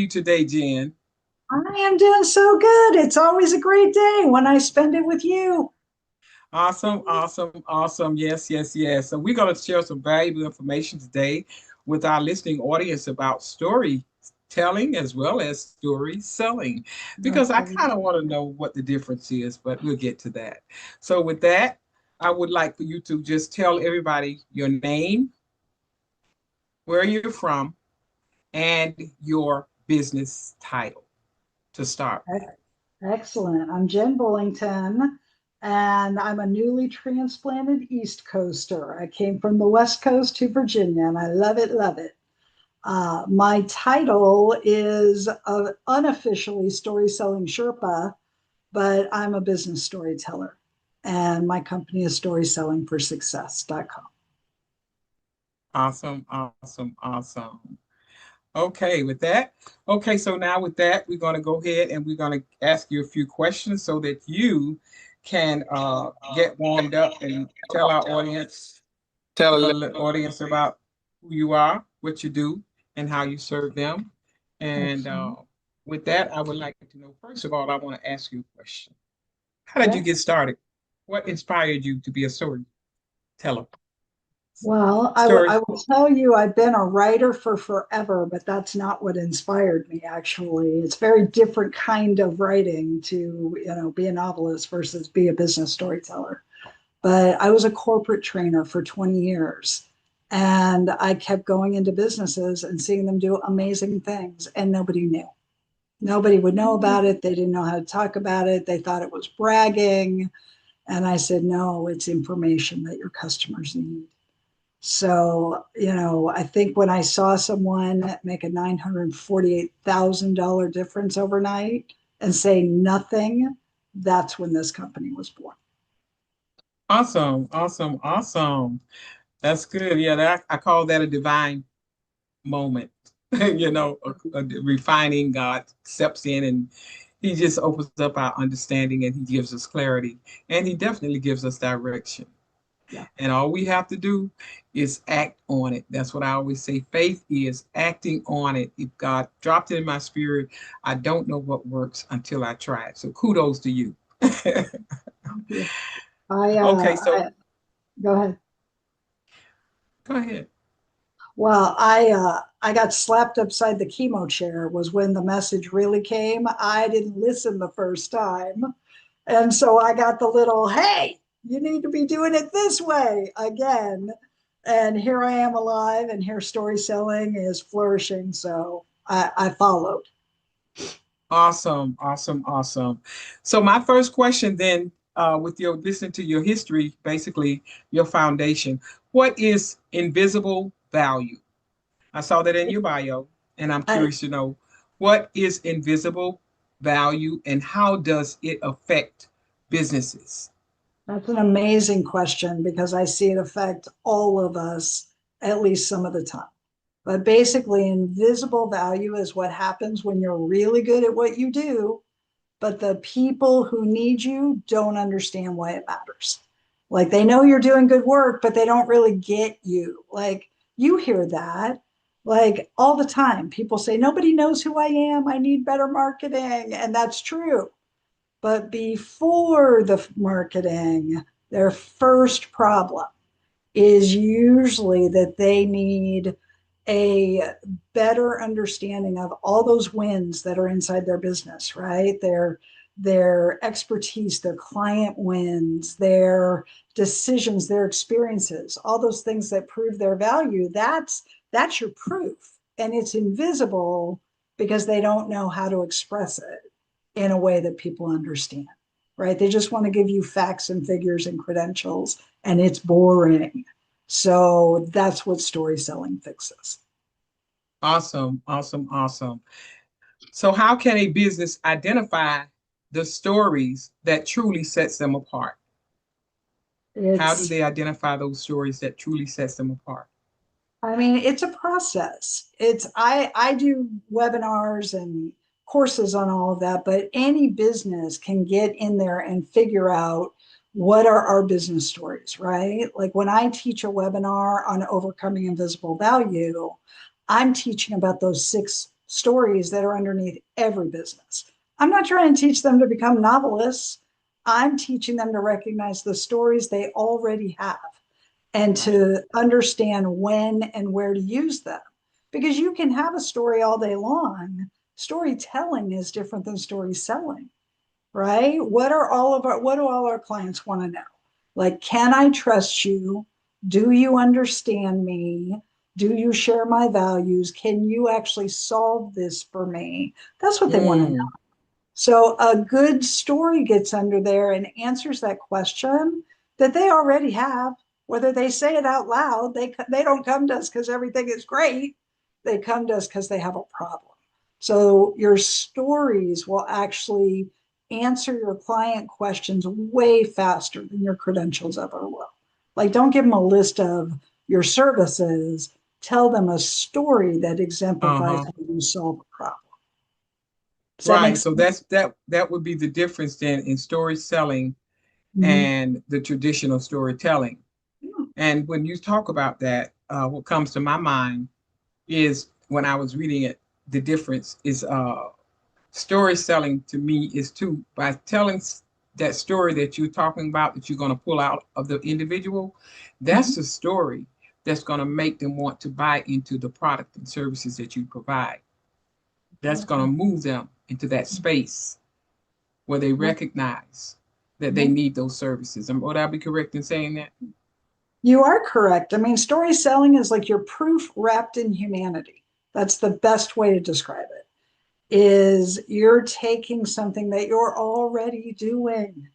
you today, Jen? I am doing so good. It's always a great day when I spend it with you. Awesome, awesome, awesome. Yes, yes, yes. So we're going to share some valuable information today with our listening audience about storytelling as well as story selling, because I Okay. kind of want to know what the difference is, but we'll get to that. So with that, I would like for you to just tell everybody your name, where you're from, and your business title to start with. Excellent. I'm Jen Bullington, and I'm a newly transplanted East Coaster. I came from the West Coast to Virginia, and I love it, love it. My title is unofficially Story Selling Sherpa, but I'm a business storyteller, and my company is StorySellingForSuccess.com. Awesome, awesome, awesome. Okay, with that. Okay, so now with that, we're going to go ahead and we're going to ask you a few questions so that you can get warmed up and tell our audience, tell the audience about who you are, what you do, and how you serve them. And Excellent. with that, I would like to know, first of all, I want to ask you a question. How did you Okay. get started? What inspired you to be a storyteller? Well, Story. I will tell you, I've been a writer for forever, but that's not what inspired me, actually. It's very different kind of writing to, be a novelist versus be a business storyteller. But I was a corporate trainer for 20 years, and I kept going into businesses and seeing them do amazing things, and nobody knew. Nobody would know about it. They didn't know how to talk about it. They thought it was bragging. And I said, no, it's information that your customers need. So, I think when I saw someone make a $948,000 difference overnight and say nothing, that's when this company was born. Awesome, awesome, awesome. That's good. Yeah, I call that a divine moment. A refining God steps in and he just opens up our understanding and he gives us clarity and he definitely gives us direction. Yeah. And all we have to do is act on it. That's what I always say. Faith is acting on it. If God dropped it in my spirit, I don't know what works until I try it. So kudos to you. Yeah. I, Okay, uh, so I go ahead. go ahead. Well, I got slapped upside the chemo chair was when the message really came. I didn't listen the first time. And so I got the little, hey, you need to be doing it this way again. And here I am alive, and here story selling is flourishing. So I followed. Awesome, awesome, awesome. So my first question then, with your listening to your history, basically your foundation, what is invisible value? I saw that in your bio, and I'm I, curious to know what is invisible value and how does it affect businesses? that's an amazing question because I see it affect all of us at least some of the time. But basically, invisible value is what happens when you're really good at what you do, but the people who need you don't understand why it matters. Like they know you're doing good work, but they don't really get you. Like you hear that like all the time. People say, nobody knows who I am. I need better marketing. And that's true. But before the marketing, their first problem is usually that they need a better understanding of all those wins that are inside their business, right? Their expertise, their client wins, their decisions, their experiences, all those things that prove their value. That's your proof. And it's invisible because they don't know how to express it in a way that people understand, right? They just want to give you facts and figures and credentials, and it's boring. So that's what story selling fixes. Awesome, awesome, awesome. So how can a business identify the stories that truly sets them apart? How do It's, they identify those stories that truly sets them apart? I mean, it's a process. I do webinars and courses on all of that, but any business can get in there and figure out what are our business stories, right? Like when I teach a webinar on overcoming invisible value, I'm teaching about those 6 stories that are underneath every business. I'm not trying to teach them to become novelists. I'm teaching them to recognize the stories they already have and Right. to understand when and where to use them. Because you can have a story all day long. Storytelling is different than story selling, right? What do all our clients want to know? Like, can I trust you? Do you understand me? Do you share my values? Can you actually solve this for me? That's what they want to know. Mm, So a good story gets under there and answers that question that they already have. Whether they say it out loud, they don't come to us because everything is great. They come to us because they have a problem. So your stories will actually answer your client questions way faster than your credentials ever will. Like, don't give them a list of your services. Tell them a story that exemplifies uh-huh. how you solve a problem. Does that make Right. So sense? that would be the difference then in story selling Mhm. and the traditional storytelling. And when you talk about that, what comes to my mind is when I was reading it, the difference is story selling to me is too by telling that story that you're talking about that you're going to pull out of the individual, that's Mhm. the story that's going to make them want to buy into the product and services that you provide. That's going to move them into that space where they recognize that they need those services. And would I be correct in saying that? You are correct. I mean, story selling is like your proof wrapped in humanity. That's the best way to describe it. Is you're taking something that you're already doing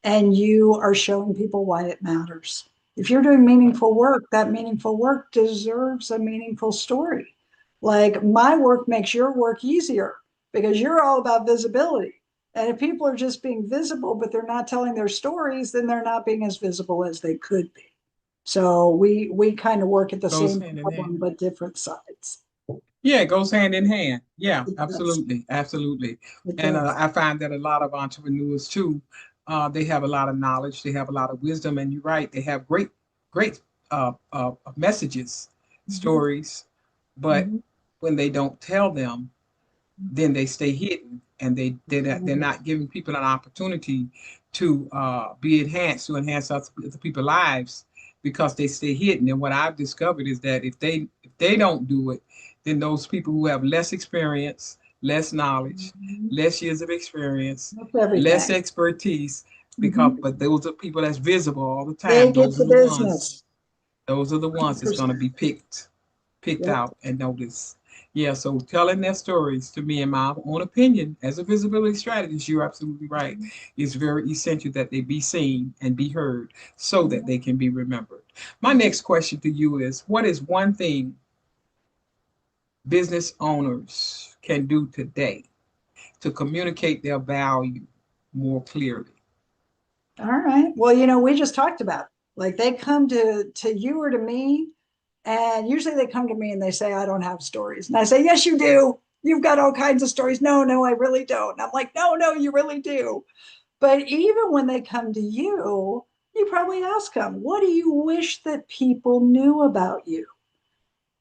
and you are showing people why it matters. If you're doing meaningful work, that meaningful work deserves a meaningful story. Like, my work makes your work easier because you're all about visibility. And if people are just being visible, but they're not telling their stories, then they're not being as visible as they could be. So we kind of work at the Goes same hand in problem, hand. but different sides. Yeah, it goes hand in hand. Yeah, It does. absolutely, absolutely. It And does. I find that a lot of entrepreneurs too, they have a lot of knowledge, they have a lot of wisdom, and you're right, they have great messages, Mhm. stories, but Mhm. when they don't tell them, then they stay hidden, and they're Mhm. not giving people an opportunity to be enhanced, to enhance other people's lives because they stay hidden. And what I've discovered is that if they don't do it, then those people who have less experience, less knowledge, Mhm. less years of experience, That's less everything. expertise, because Mhm. but those are people that's visible all the They time. get the business. Those are the ones that's going to 100%. be picked Yep. out and noticed. Yeah, so telling their stories, to me, in my own opinion, as a visibility strategist, you're absolutely right. It's very essential that they be seen and be heard so that they can be remembered. My next question to you is, what is one thing business owners can do today to communicate their value more clearly? All right. Well, we just talked about it. Like, they come to you or to me, and usually they come to me and they say, I don't have stories. And I say, yes, you do. You've got all kinds of stories. No, no, I really don't. And I'm like, no, no, you really do. But even when they come to you, you probably ask them, what do you wish that people knew about you?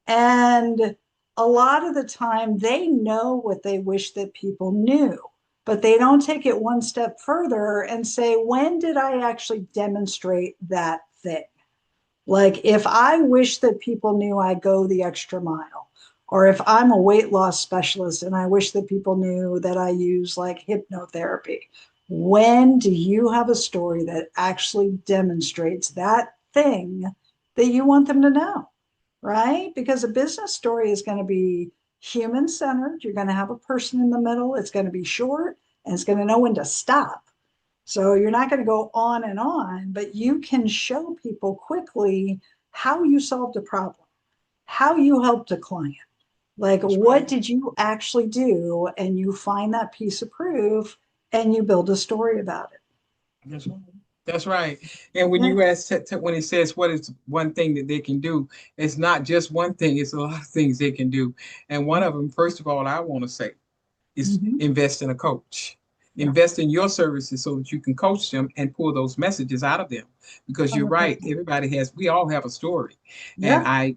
And a lot of the time, they know what they wish that people knew, but they don't take it one step further and say, when did I actually demonstrate that thing? Like, if I wish that people knew I go the extra mile, or if I'm a weight loss specialist and I wish that people knew that I use like hypnotherapy, when do you have a story that actually demonstrates that thing that you want them to know? Right? Because a business story is going to be human centered. You're going to have a person in the middle. It's going to be short and it's going to know when to stop. So you're not going to go on, but you can show people quickly how you solved a problem, how you helped a client. Like, That's what right. did you actually do? And you find that piece of proof and you build a story about it. That's right. That's right. And when Yeah. you ask, when it says what is one thing that they can do, it's not just one thing, it's a lot of things they can do. And one of them, first of all, I want to say is Mhm. invest in a coach. Yeah. Invest in your services so that you can coach them and pull those messages out of them. Because you're right, 100%. we all have a story. And Yeah. I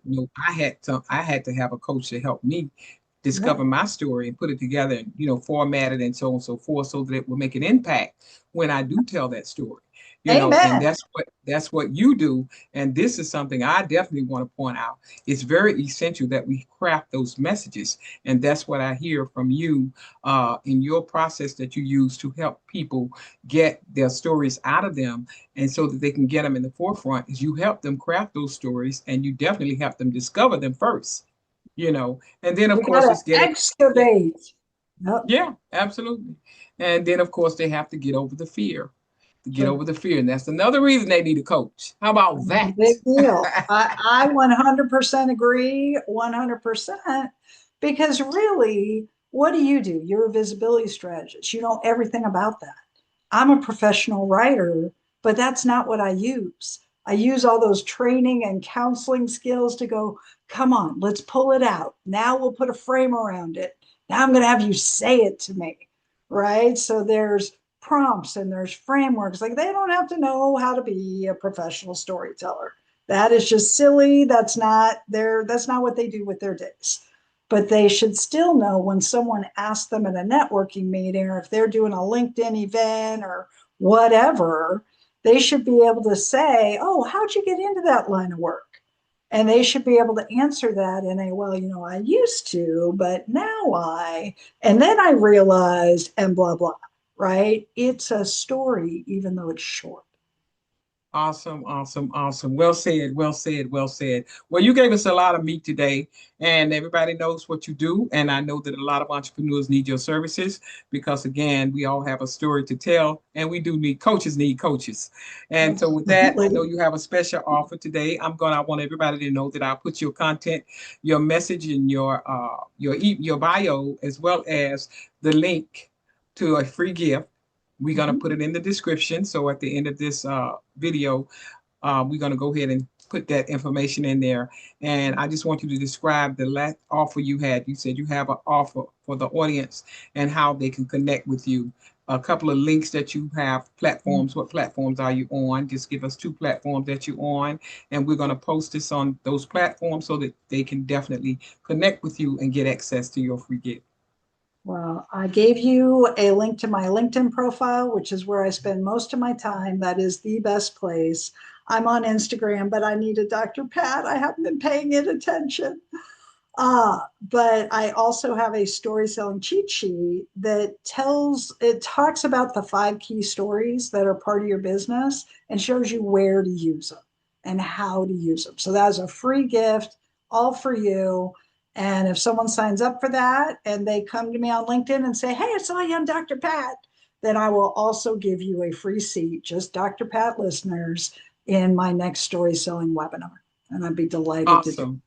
had to have a coach to help me Yep. discover my story and put it together and, format it and so on and so forth so that it will make an impact when I do tell that story. And Amen. that's what you do. And this is something I definitely want to point out. It's very essential that we craft those messages. And that's what I hear from you in your process that you use to help people get their stories out of them and so that they can get them in the forefront is you help them craft those stories and you definitely help them discover them first, and then of You course gotta it's getting, yeah, excavate. Yep. yeah, absolutely. And then of course they have to get over the fear, to get Sure. over the fear. And that's another reason they need a coach. How about That's a that? big deal. I 100% agree, 100%, because really, what do? You're a visibility strategist. You know everything about that. I'm a professional writer, but that's not what I use. I use all those training and counseling skills to go, come on, let's pull it out. Now we'll put a frame around it. Now I'm going to have you say it to me. Right. So there's prompts and there's frameworks. Like they don't have to know how to be a professional storyteller. That is just silly. That's not what they do with their days. But they should still know when someone asks them at a networking meeting or if they're doing a LinkedIn event or whatever, they should be able to say, oh, how'd you get into that line of work? And they should be able to answer that in a, well, I used to, but now and then I realized, and blah, blah, right? It's a story, even though it's short. Awesome, awesome, awesome. Well said, well said, well said. Well, you gave us a lot of meat today, and everybody knows what you do. And I know that a lot of entrepreneurs need your services because, again, we all have a story to tell, and we do need coaches. And so, with that, I know Absolutely. you have a special offer today. I want everybody to know that I'll put your content, your message, and your bio, as well as the link to a free gift. We're going to put Mhm. it in the description. So at the end of this video, we're going to go ahead and put that information in there. And I just want you to describe the last offer you had. You said you have an offer for the audience and how they can connect with you. A couple of links that you have, platforms. What platforms are you on? Just give us two platforms that you're on. And we're going to post this on those platforms so that they can definitely connect with you and get access to your free gift. Well, I gave you a link to my LinkedIn profile, which is where I spend most of my time. That is the best place. I'm on Instagram, but I need a Dr. Pat. I haven't been paying it attention. But I also have a story selling cheat sheet that talks about the 5 key stories that are part of your business and shows you where to use them and how to use them. So that's a free gift, all for you. And if someone signs up for that and they come to me on LinkedIn and say, hey, I saw you on Dr. Pat, then I will also give you a free seat, just Dr. Pat listeners, in my next story selling webinar. And I'd be delighted to do it. Awesome.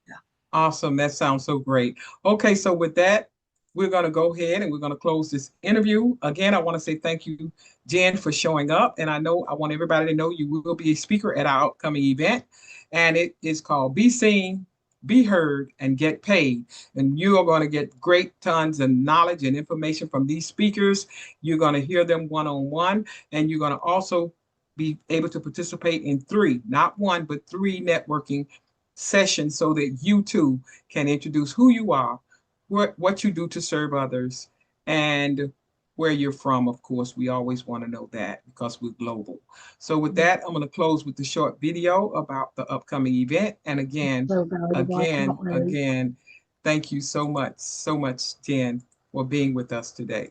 Yeah. Awesome. That sounds so great. Okay, so with that, we're going to go ahead and we're going to close this interview. Again, I want to say thank you, Jen, for showing up. And I want everybody to know you will be a speaker at our upcoming event. And it is called Be Seen, Be Heard, and Get Paid. And you are going to get great tons of knowledge and information from these speakers. You're going to hear them one on one. And you're going to also be able to participate in three, not one, but three networking session so that you too can introduce who you are, what you do to serve others, and where you're from. Of course, we always want to know that because we're global. So with that, I'm going to close with the short video about the upcoming event. And again, So valuable. I again, can't wait. again, thank you so much, Jen, for being with us today.